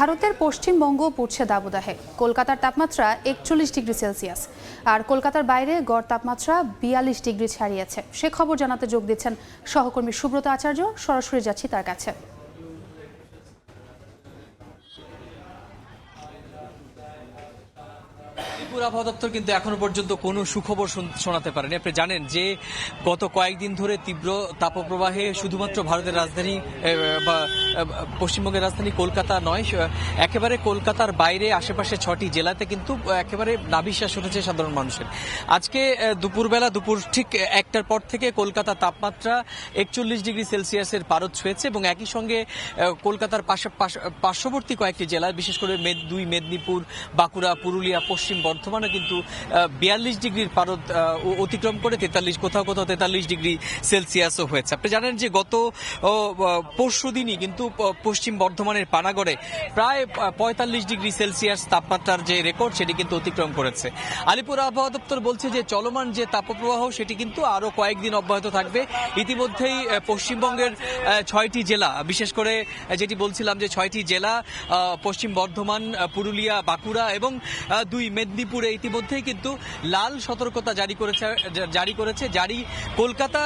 ভারতের পশ্চিমবঙ্গ পড়ছে দাবদাহে। কলকাতার তাপমাত্রা 41 ডিগ্রি সেলসিয়াস, আর কলকাতার বাইরে গড় তাপমাত্রা 42 ডিগ্রি ছাড়িয়েছে। সে খবর জানাতে যোগ দিচ্ছেন সহকর্মী সুব্রত আচার্য। সরাসরি যাচ্ছি তার কাছে। আলিপুর আবহাওয়া দপ্তর কিন্তু এখনো পর্যন্ত কোনো সুখবর শোনাতে পারেনি। আপনি জানেন যে গত কয়েকদিন ধরে তীব্র তাপপ্রবাহে শুধুমাত্র ভারতের রাজধানী বা পশ্চিমবঙ্গের রাজধানী কলকাতা নয়, একেবারে কলকাতার বাইরে আশেপাশে 6টি জেলাতে কিন্তু একেবারে নাভিশ্বাস উঠেছে সাধারণ মানুষের। আজকে দুপুর ঠিক 1টার পর থেকে কলকাতার তাপমাত্রা 41 ডিগ্রি সেলসিয়াসের পারদ ছুঁয়েছে এবং একই সঙ্গে কলকাতার পার্শ্ববর্তী কয়েকটি জেলায়, বিশেষ করে মেদিনীপুর, বাঁকুড়া, পুরুলিয়া, পশ্চিম বর্ধমানে কিন্তু 42 ডিগ্রির পারদ অতিক্রম করে কোথাও 43 ডিগ্রি সেলসিয়াসও হয়েছে। আপনি জানেন যে গত পরশুদিনই কিন্তু পশ্চিম বর্ধমানের পানাগড়ে প্রায় 45 ডিগ্রি সেলসিয়াস তাপমাত্রার যে রেকর্ড সেটি কিন্তু অতিক্রম করেছে। আলিপুর আবহাওয়া দপ্তর বলছে যে চলমান যে তাপপ্রবাহ সেটি কিন্তু আরো কয়েকদিন অব্যাহত থাকবে। ইতিমধ্যেই পশ্চিমবঙ্গের 6টি জেলা, বিশেষ করে যেটি বলছিলাম যে 6টি জেলা পশ্চিম বর্ধমান, পুরুলিয়া, বাঁকুড়া এবং 2 মেদিনীপুরে ইতিমধ্যেই কিন্তু লাল সতর্কতা জারি করেছে। কলকাতা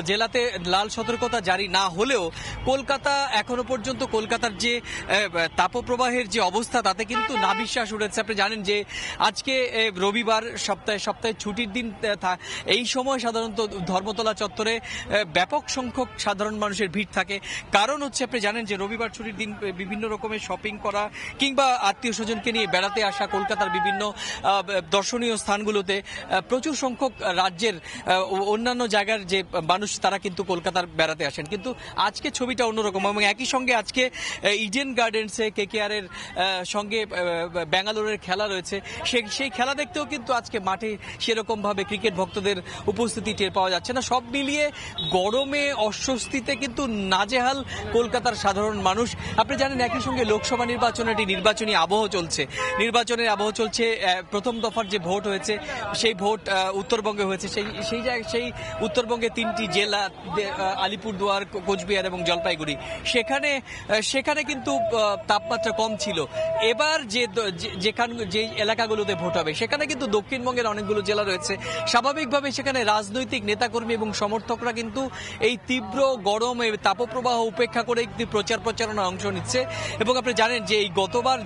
জেলাতে লাল সতর্কতা জারি না হলেও কলকাতা এখনো পর্যন্ত কলকাতার যে তাপপ্রবাহের যে অবস্থা তাতে কিন্তু নাভিশ্বাস উঠেছে। আপনি জানেন যে আজকে রবিবার, সপ্তাহে ছুটির দিন। এই সময় সাধারণত ধর্মতলা চত্বরে ব্যাপক সংখ্যক সাধারণ মানুষের ভিড় থাকে। কারণ হচ্ছে, আপনি জানেন যে রবিবার ছুটির দিন বিভিন্ন রকমের শপিং করা কিংবা আত্মীয় স্বজনকে নিয়ে বেড়াতে আসা কলকাতার বিভিন্ন দর্শনীয় স্থানগুলোতে প্রচুর সংখ্যক রাজ্যের অন্যান্য জায়গার যে মানুষ তারা কিন্তু কলকাতার বেড়াতে আসেন। কিন্তু আজকে ছবিটা অন্যরকম এবং একই সঙ্গে আজকে ইডেন গার্ডেন্সে KKR এর সঙ্গে ব্যাঙ্গালোরের খেলা রয়েছে। সেই খেলা দেখতেও কিন্তু আজকে মাঠে সেরকম ভাবে ক্রিকেট ভক্তদের উপস্থিতি টের পাওয়া যাচ্ছে না। সব মিলিয়ে গরমে অস্বস্তিতে কিন্তু নাজেহাল কলকাতার সাধারণ মানুষ। আপনি জানেন একই সঙ্গে লোকসভা নির্বাচনের একটি নির্বাচনী আবহ চলছে। প্রথম দফার যে ভোট হয়েছে সেই ভোট উত্তরবঙ্গে হয়েছে। সেই উত্তরবঙ্গে 3টি জেলা, আলিপুরদুয়ার, কোচবিহার এবং জলপাইগুড়ি, সেখানে কিন্তু তাপমাত্রা কম ছিল। এবার যে এলাকাগুলোতে ভোট হবে সেখানে কিন্তু দক্ষিণবঙ্গের অনেকগুলো জেলা রয়েছে। স্বাভাবিকভাবে সেখানে রাজনৈতিক নেতাকর্মী এবং সমর্থকরা কিন্তু এই তীব্র গরম, তাপপ্রবাহ উপেক্ষা করে একটি প্রচারণায় অংশ নিচ্ছে। এবং আপনি জানেন যে গতবার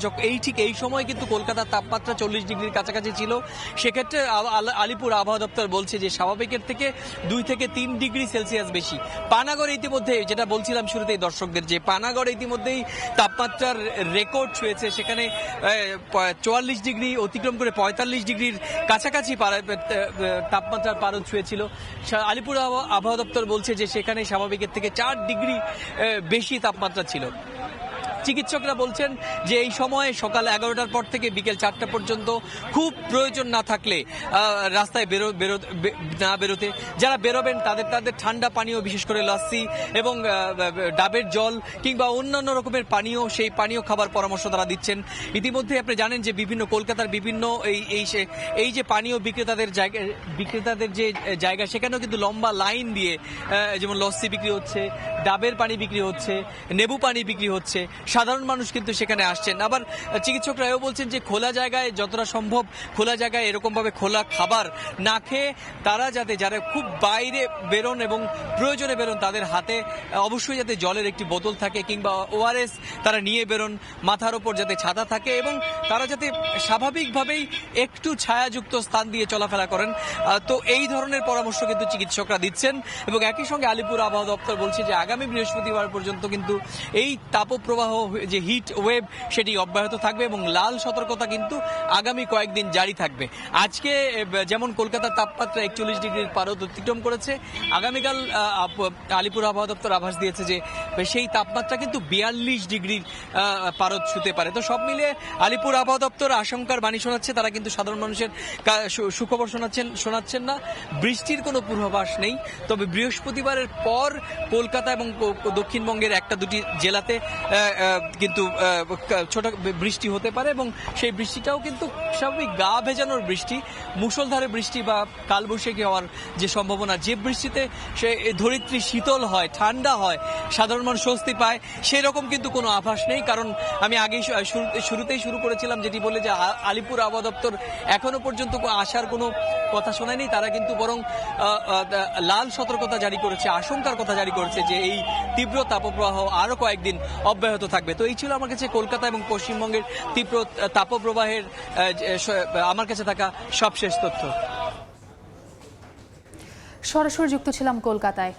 ঠিক এই সময় কিন্তু কলকাতার তাপমাত্রা 40 ডিগ্রির কাছাকাছি ছিল। সেক্ষেত্রে আলিপুর আবহাওয়া দপ্তর বলছে যে স্বাভাবিকের থেকে 2 থেকে 3 ডিগ্রি সেলসিয়াস বেশি। পানাগড়ে ইতিমধ্যে, যেটা বলছিলাম শুরুতেই দর্শকদের, যে পানাগড়ে ইতিমধ্যেই তাপমাত্রার রেকর্ড ছুঁয়েছে। সেখানে 44 ডিগ্রি অতিক্রম করে 45 ডিগ্রির কাছাকাছি তাপমাত্রার পারদ ছুঁয়েছিল। আলিপুর আবহাওয়া দপ্তর বলছে যে সেখানে স্বাভাবিকের থেকে 4 ডিগ্রি বেশি তাপমাত্রা ছিল। চিকিৎসকরা বলছেন যে এই সময় সকাল 11টার পর থেকে বিকেল 4টা পর্যন্ত খুব প্রয়োজন না থাকলে রাস্তায় না বেরোতে। যারা বেরোবেন তাদের ঠান্ডা পানীয়, বিশেষ করে লাসি এবং ডাবের জল কিংবা অন্যান্য রকমের পানীয়, সেই পানীয় খাবার পরামর্শ তারা দিচ্ছেন। ইতিমধ্যে আপনি জানেন যে কলকাতার বিভিন্ন এই যে পানীয় বিক্রেতাদের যে জায়গা, সেখানেও কিন্তু লম্বা লাইন দিয়ে যেমন লস্যি বিক্রি হচ্ছে, ডাবের পানি বিক্রি হচ্ছে, লেবু পানি বিক্রি হচ্ছে। সাধারণ মানুষ কিন্তু সেখানে আসছেন। আবার চিকিৎসকরা এও বলছেন যে খোলা জায়গায়, যতটা সম্ভব খোলা জায়গায় এরকম ভাবে খোলা খাবার না খেয়ে যারা খুব বাইরে বেরোন এবং প্রয়োজনে বেরোন, তাদের হাতে অবশ্যই যাতে জলের একটি বোতল থাকে কিংবা ORS তারা নিয়ে বেরোন, মাথার ওপর যাতে ছাতা থাকে এবং তারা যাতে স্বাভাবিকভাবেই একটু ছায়াযুক্ত স্থান দিয়ে চলাফেরা করেন। তো এই ধরনের পরামর্শ কিন্তু চিকিৎসকরা দিচ্ছেন। এবং একই সঙ্গে আলিপুর আবহাওয়া দপ্তর বলছে যে আগামী বৃহস্পতিবার পর্যন্ত কিন্তু এই তাপপ্রবাহ, যে হিট ওয়েভ, সেটি অব্যাহত থাকবে এবং লাল সতর্কতা কিন্তু আগামী কয়েকদিন জারি থাকবে। আজকে যেমন কলকাতার তাপমাত্রা 41 ডিগ্রির পারদ অতিক্রম করেছে, আগামীকাল আলিপুর আবহাওয়া দপ্তর আভাস দিয়েছে যে সেই তাপমাত্রা কিন্তু 42 ডিগ্রির পারদ ছুঁতে পারে। তো সব মিলিয়ে আলিপুর আবহাওয়া দপ্তর আশঙ্কার বাণী শোনাচ্ছে। তারা কিন্তু সাধারণ মানুষের সুখবর শোনাচ্ছেন না। বৃষ্টির কোনো পূর্বাভাস নেই, তবে বৃহস্পতিবারের পর কলকাতা এবং দক্ষিণবঙ্গের 1-2টি জেলাতে কিন্তু ছোট বৃষ্টি হতে পারে এবং সেই বৃষ্টিটাও কিন্তু স্বাভাবিক গা ভেজানোর বৃষ্টি, মুষলধারে বৃষ্টি বা কালবৈশাখী হওয়ার যে সম্ভাবনা, যে বৃষ্টিতে সে ধরিত্রী শীতল হয়, ঠান্ডা হয়, সাধারণ মানুষ স্বস্তি পায়, সেই রকম কিন্তু কোনো আভাস নেই। কারণ আমি আগেই শুরুতেই শুরু করেছিলাম যেটি বলে যে আলিপুর আবহাওয়া দপ্তর এখনো পর্যন্ত আসার কোনো কথা শোনেনি। তারা কিন্তু বরং লাল সতর্কতা জারি করেছে, আশঙ্কার কথা জারি করেছে যে এই তীব্র তাপপ্রবাহ আরো কয়েকদিন অব্যাহত থাকবে। তো এই ছিল আমার কাছে কলকাতা এবং পশ্চিমবঙ্গের তীব্র তাপপ্রবাহের আমার কাছে থাকা সবশেষ তথ্য। সরাসরি যুক্ত ছিলাম কলকাতায়।